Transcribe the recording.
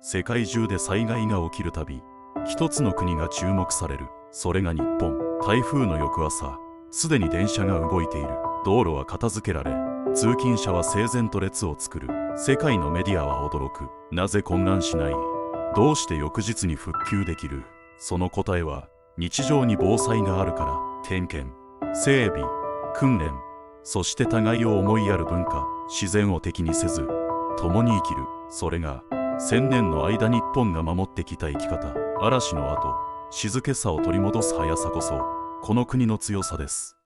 世界中で災害が起きるたび、一つの国が注目される。それが日本。台風の翌朝、すでに電車が動いている。道路は片付けられ、通勤者は整然と列を作る。世界のメディアは驚く。なぜ混乱しない？どうして翌日に復旧できる？その答えは、日常に防災があるから。点検、整備、訓練、そして互いを思いやる文化。自然を敵にせず、共に生きる。それが、1000年の間日本が守ってきた生き方。嵐の後、静けさを取り戻す速さこそ、この国の強さです。